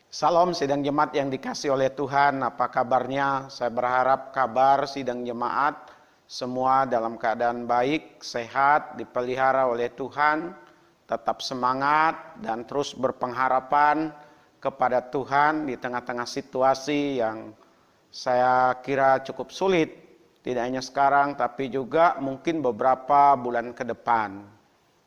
Salam sidang jemaat yang dikasih oleh Tuhan, apa kabarnya? Saya berharap kabar sidang jemaat semua dalam keadaan baik, sehat, dipelihara oleh Tuhan, tetap semangat dan terus berpengharapan kepada Tuhan di tengah-tengah situasi yang saya kira cukup sulit. Tidak hanya sekarang tapi juga mungkin beberapa bulan ke depan.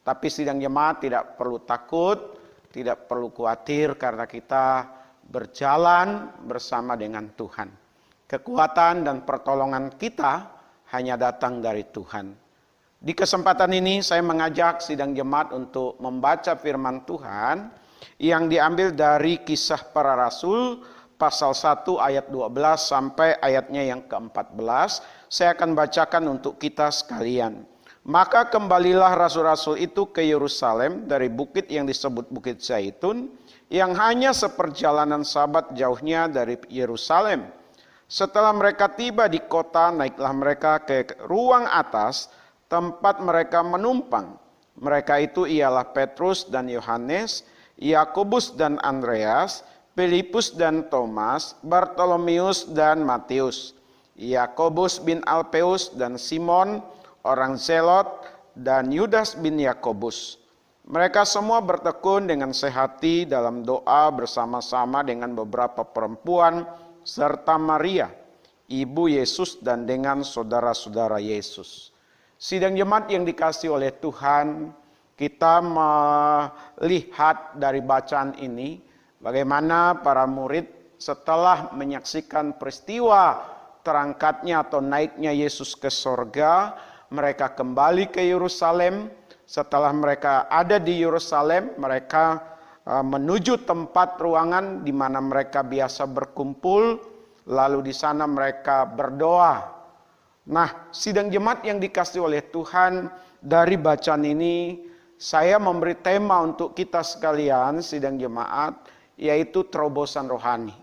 Tapi sidang jemaat tidak perlu takut, tidak perlu khawatir karena kita berjalan bersama dengan Tuhan. Kekuatan dan pertolongan kita hanya datang dari Tuhan. Di kesempatan ini saya mengajak sidang jemaat untuk membaca firman Tuhan yang diambil dari Kisah Para Rasul pasal 1 ayat 12 sampai ayatnya yang ke-14. Saya akan bacakan untuk kita sekalian. Maka kembalilah rasul-rasul itu ke Yerusalem dari bukit yang disebut Bukit Zaitun, yang hanya seperjalanan sabat jauhnya dari Yerusalem. Setelah mereka tiba di kota, naiklah mereka ke ruang atas, tempat mereka menumpang. Mereka itu ialah Petrus dan Yohanes, Yakobus dan Andreas, Filipus dan Thomas, Bartolomeus dan Matius, Yakobus bin Alpeus dan Simon, orang Zelot, dan Yudas bin Yakobus. Mereka semua bertekun dengan sehati dalam doa bersama-sama dengan beberapa perempuan serta Maria, ibu Yesus, dan dengan saudara-saudara Yesus. Sidang jemaat yang dikasihi oleh Tuhan, kita melihat dari bacaan ini bagaimana para murid setelah menyaksikan peristiwa terangkatnya atau naiknya Yesus ke sorga, mereka kembali ke Yerusalem. Setelah mereka ada di Yerusalem, mereka menuju tempat ruangan di mana mereka biasa berkumpul. Lalu di sana mereka berdoa. Nah, sidang jemaat yang dikasihi oleh Tuhan, dari bacaan ini saya memberi tema untuk kita sekalian, sidang jemaat, yaitu terobosan rohani.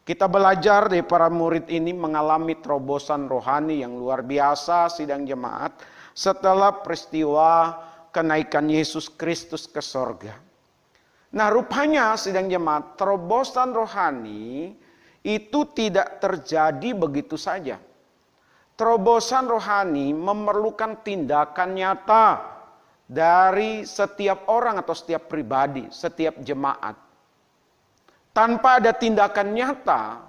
Kita belajar dari para murid ini mengalami terobosan rohani yang luar biasa, sidang jemaat, setelah peristiwa kenaikan Yesus Kristus ke sorga. Nah, rupanya sidang jemaat, terobosan rohani itu tidak terjadi begitu saja. Terobosan rohani memerlukan tindakan nyata dari setiap orang atau setiap pribadi, setiap jemaat. Tanpa ada tindakan nyata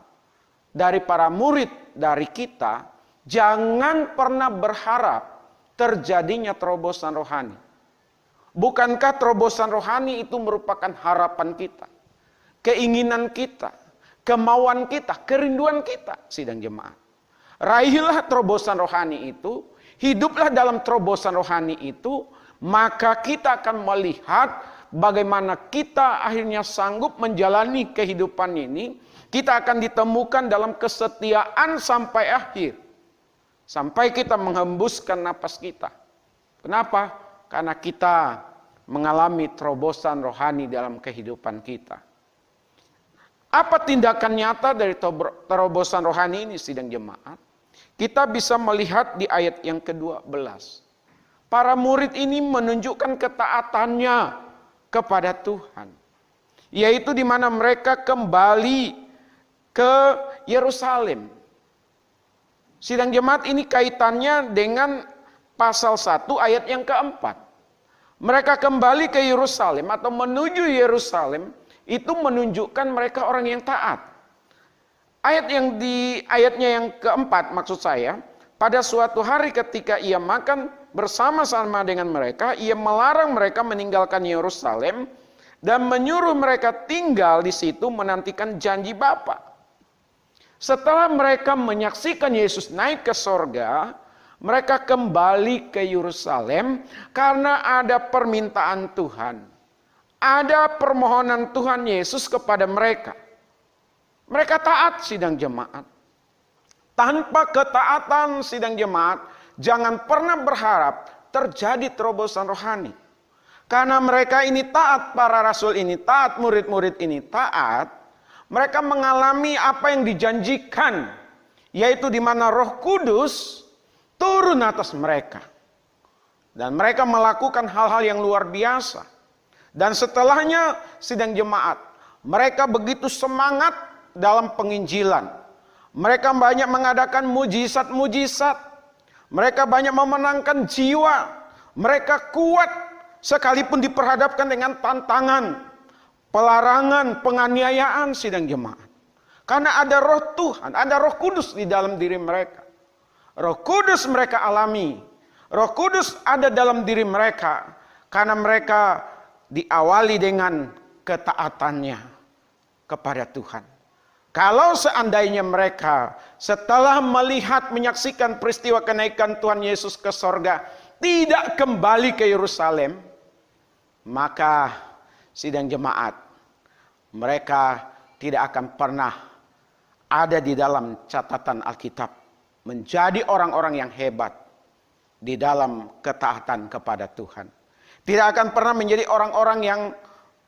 dari para murid, dari kita, jangan pernah berharap terjadinya terobosan rohani. Bukankah terobosan rohani itu merupakan harapan kita, keinginan kita, kemauan kita, kerinduan kita, sidang jemaat. Raihlah terobosan rohani itu, hiduplah dalam terobosan rohani itu, maka kita akan melihat bagaimana kita akhirnya sanggup menjalani kehidupan ini. Kita akan ditemukan dalam kesetiaan sampai akhir. Sampai kita menghembuskan napas kita. Kenapa? Karena kita mengalami terobosan rohani dalam kehidupan kita. Apa tindakan nyata dari terobosan rohani ini, sidang jemaat? Kita bisa melihat di ayat yang ke-12. Para murid ini menunjukkan ketaatannya kepada Tuhan. Yaitu di mana mereka kembali ke Yerusalem. Sidang jemaat, ini kaitannya dengan pasal 1 ayat yang ke-4. Mereka kembali ke Yerusalem atau menuju Yerusalem itu menunjukkan mereka orang yang taat. Ayatnya yang ke-4 maksud saya, pada suatu hari ketika ia makan bersama-sama dengan mereka, ia melarang mereka meninggalkan Yerusalem dan menyuruh mereka tinggal di situ menantikan janji Bapa. Setelah mereka menyaksikan Yesus naik ke sorga, mereka kembali ke Yerusalem karena ada permintaan Tuhan. Ada permohonan Tuhan Yesus kepada mereka. Mereka taat, sidang jemaat. Tanpa ketaatan, sidang jemaat, jangan pernah berharap terjadi terobosan rohani. Karena mereka ini taat, para rasul ini taat, murid-murid ini taat. Mereka mengalami apa yang dijanjikan, yaitu di mana Roh Kudus turun atas mereka. Dan mereka melakukan hal-hal yang luar biasa. Dan setelahnya, sidang jemaat, Mereka begitu semangat dalam penginjilan. Mereka banyak mengadakan mujizat-mujizat. Mereka banyak memenangkan jiwa. Mereka kuat sekalipun diperhadapkan dengan tantangan, pelarangan, penganiayaan sidang jemaat. Karena ada roh Tuhan, ada roh kudus di dalam diri mereka. Roh kudus mereka alami. Roh kudus ada dalam diri mereka. Karena mereka diawali dengan ketaatannya kepada Tuhan. Kalau seandainya mereka setelah melihat, menyaksikan peristiwa kenaikan Tuhan Yesus ke sorga, tidak kembali ke Yerusalem, maka sidang jemaat, mereka tidak akan pernah ada di dalam catatan Alkitab menjadi orang-orang yang hebat di dalam ketaatan kepada Tuhan. Tidak akan pernah menjadi orang-orang yang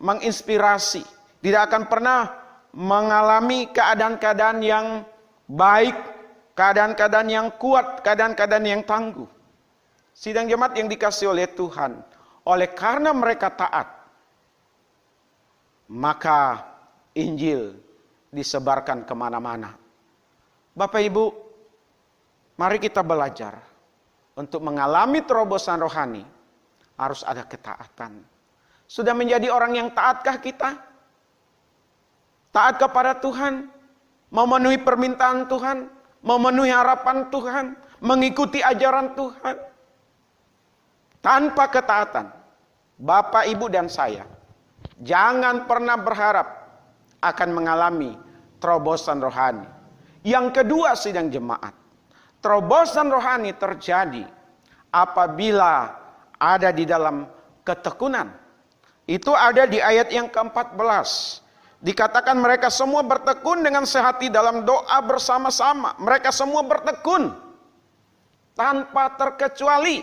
menginspirasi. Tidak akan pernah mengalami keadaan-keadaan yang baik, keadaan-keadaan yang kuat, keadaan-keadaan yang tangguh. Sidang jemaat yang dikasihi oleh Tuhan, oleh karena mereka taat, maka Injil disebarkan kemana-mana. Bapak Ibu, mari kita belajar untuk mengalami terobosan rohani, harus ada ketaatan. Sudah menjadi orang yang taatkah kita? Taat kepada Tuhan, memenuhi permintaan Tuhan, memenuhi harapan Tuhan, mengikuti ajaran Tuhan. Tanpa ketaatan, Bapak, Ibu, dan saya, jangan pernah berharap akan mengalami terobosan rohani. Yang kedua sidang jemaat, terobosan rohani terjadi apabila ada di dalam ketekunan. Itu ada di ayat yang ke-14. Dikatakan mereka semua bertekun dengan sehati dalam doa bersama-sama. Mereka semua bertekun tanpa terkecuali.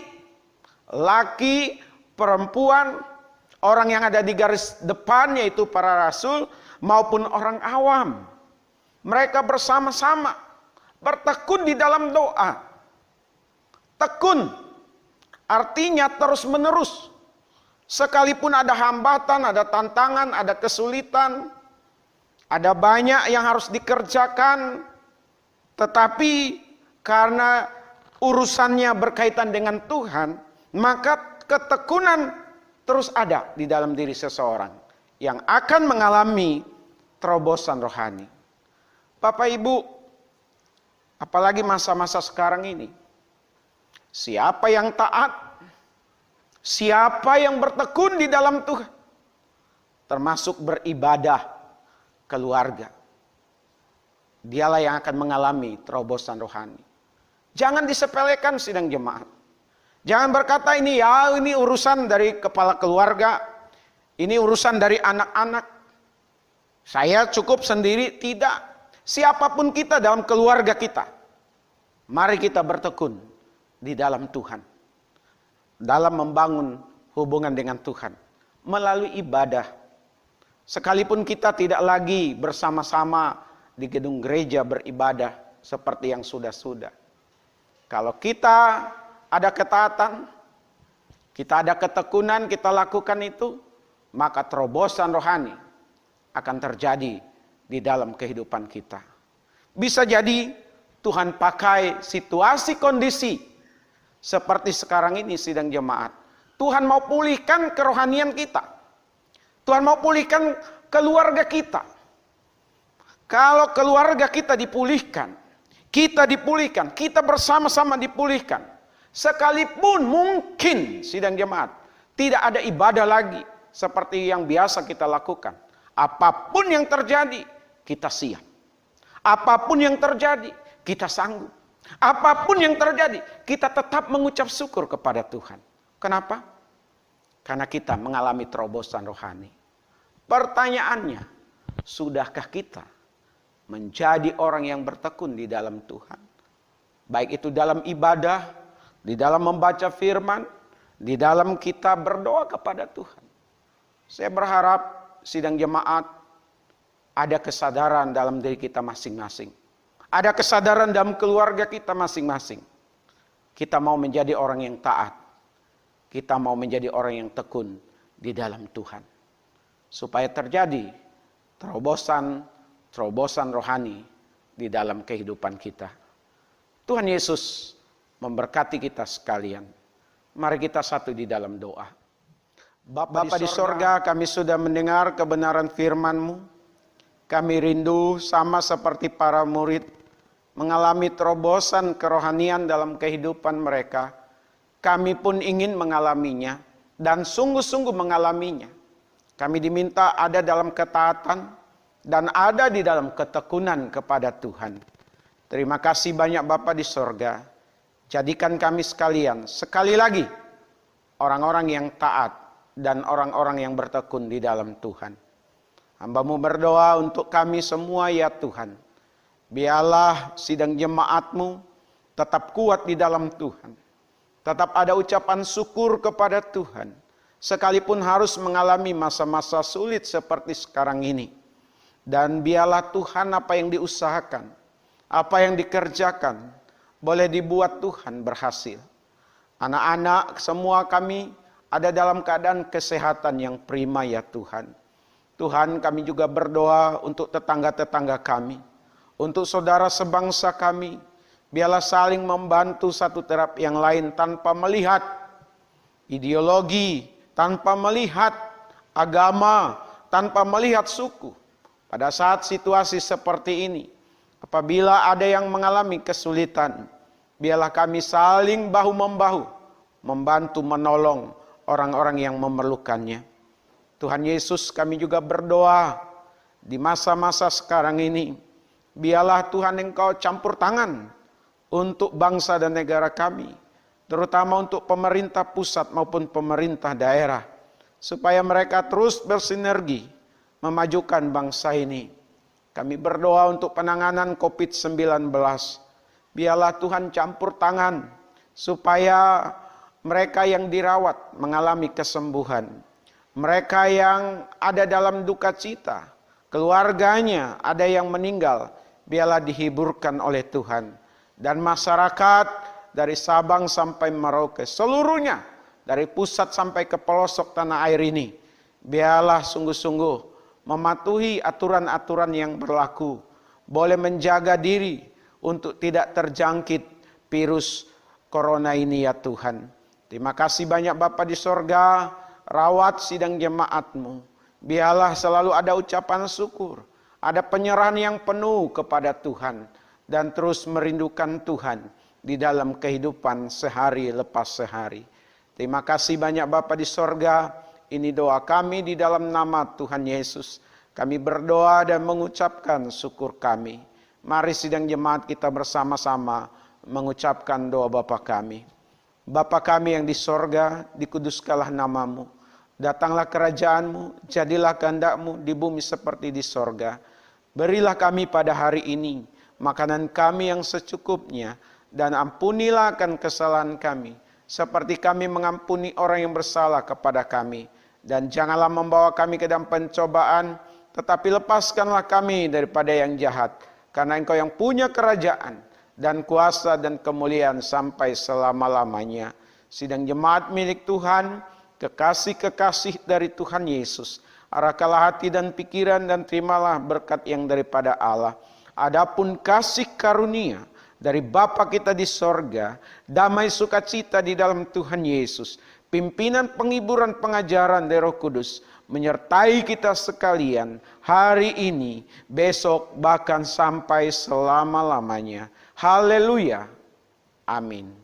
Laki, perempuan, orang yang ada di garis depan yaitu para rasul maupun orang awam. Mereka bersama-sama bertekun di dalam doa. Tekun artinya terus menerus. Sekalipun ada hambatan, ada tantangan, ada kesulitan, ada banyak yang harus dikerjakan, tetapi karena urusannya berkaitan dengan Tuhan, maka ketekunan terus ada di dalam diri seseorang yang akan mengalami terobosan rohani. Bapak Ibu, apalagi masa-masa sekarang ini, siapa yang taat, siapa yang bertekun di dalam Tuhan, termasuk beribadah, keluarga, dialah yang akan mengalami terobosan rohani. Jangan disepelekan sidang jemaat. Jangan berkata ini urusan dari kepala keluarga, ini urusan dari anak-anak. Saya cukup sendiri. Tidak. Siapapun kita dalam keluarga kita, mari kita bertekun di dalam Tuhan. Dalam membangun hubungan dengan Tuhan melalui ibadah. Sekalipun kita tidak lagi bersama-sama di gedung gereja beribadah seperti yang sudah-sudah. Kalau kita ada ketaatan, kita ada ketekunan, kita lakukan itu, maka terobosan rohani akan terjadi di dalam kehidupan kita. Bisa jadi Tuhan pakai situasi kondisi seperti sekarang ini sidang jemaat. Tuhan mau pulihkan kerohanian kita. Tuhan mau pulihkan keluarga kita. Kalau keluarga kita dipulihkan, kita dipulihkan, kita bersama-sama dipulihkan. Sekalipun mungkin sidang jemaat tidak ada ibadah lagi seperti yang biasa kita lakukan. Apapun yang terjadi, kita siap. Apapun yang terjadi, kita sanggup. Apapun yang terjadi, kita tetap mengucap syukur kepada Tuhan. Kenapa? Karena kita mengalami terobosan rohani. Pertanyaannya, sudahkah kita menjadi orang yang bertekun di dalam Tuhan? Baik itu dalam ibadah, di dalam membaca firman, di dalam kita berdoa kepada Tuhan. Saya berharap sidang jemaat ada kesadaran dalam diri kita masing-masing. Ada kesadaran dalam keluarga kita masing-masing. Kita mau menjadi orang yang taat. Kita mau menjadi orang yang tekun di dalam Tuhan. Supaya terjadi terobosan rohani di dalam kehidupan kita. Tuhan Yesus memberkati kita sekalian. Mari kita satu di dalam doa. Bapa di sorga, kami sudah mendengar kebenaran firman-Mu. Kami rindu sama seperti para murid mengalami terobosan kerohanian dalam kehidupan mereka. Kami pun ingin mengalaminya dan sungguh-sungguh mengalaminya. Kami diminta ada dalam ketaatan dan ada di dalam ketekunan kepada Tuhan. Terima kasih banyak Bapa di sorga. Jadikan kami sekalian sekali lagi orang-orang yang taat dan orang-orang yang bertekun di dalam Tuhan. Hamba-Mu berdoa untuk kami semua ya Tuhan. Biarlah sidang jemaat-Mu tetap kuat di dalam Tuhan. Tetap ada ucapan syukur kepada Tuhan. Sekalipun harus mengalami masa-masa sulit seperti sekarang ini. Dan biarlah Tuhan apa yang diusahakan, apa yang dikerjakan, boleh dibuat Tuhan berhasil. Anak-anak semua kami ada dalam keadaan kesehatan yang prima ya Tuhan. Tuhan, kami juga berdoa untuk tetangga-tetangga kami, untuk saudara sebangsa kami. Biarlah saling membantu satu terhadap yang lain tanpa melihat ideologi, tanpa melihat agama, tanpa melihat suku. Pada saat situasi seperti ini, apabila ada yang mengalami kesulitan, biarlah kami saling bahu-membahu, membantu menolong orang-orang yang memerlukannya. Tuhan Yesus, kami juga berdoa di masa-masa sekarang ini, biarlah Tuhan Engkau campur tangan untuk bangsa dan negara kami, terutama untuk pemerintah pusat maupun pemerintah daerah, supaya mereka terus bersinergi memajukan bangsa ini. Kami berdoa untuk penanganan COVID-19. Biarlah Tuhan campur tangan supaya mereka yang dirawat mengalami kesembuhan. Mereka yang ada dalam duka cita, keluarganya ada yang meninggal, biarlah dihiburkan oleh Tuhan. Dan masyarakat dari Sabang sampai Merauke, seluruhnya dari pusat sampai ke pelosok tanah air ini, biarlah sungguh-sungguh mematuhi aturan-aturan yang berlaku. Boleh menjaga diri untuk tidak terjangkit virus corona ini ya Tuhan. Terima kasih banyak Bapa di sorga, rawat sidang jemaat-Mu. Biarlah selalu ada ucapan syukur, ada penyerahan yang penuh kepada Tuhan. Dan terus merindukan Tuhan di dalam kehidupan sehari lepas sehari. Terima kasih banyak Bapa di sorga. Ini doa kami di dalam nama Tuhan Yesus. Kami berdoa dan mengucapkan syukur kami. Mari sidang jemaat kita bersama-sama mengucapkan doa Bapa kami. Bapa kami yang di sorga, dikuduskanlah nama-Mu. Datanglah kerajaan-Mu, jadilah kehendak-Mu di bumi seperti di sorga. Berilah kami pada hari ini makanan kami yang secukupnya, dan ampunilah akan kesalahan kami, seperti kami mengampuni orang yang bersalah kepada kami. Dan janganlah membawa kami ke dalam pencobaan, tetapi lepaskanlah kami daripada yang jahat. Karena Engkau yang punya kerajaan, dan kuasa dan kemuliaan sampai selama-lamanya. Sidang jemaat milik Tuhan, kekasih-kekasih dari Tuhan Yesus, arahkanlah hati dan pikiran dan terimalah berkat yang daripada Allah. Adapun kasih karunia dari Bapa kita di sorga, damai sukacita di dalam Tuhan Yesus, pimpinan penghiburan pengajaran dari Roh Kudus, menyertai kita sekalian hari ini, besok, bahkan sampai selama-lamanya. Haleluya. Amin.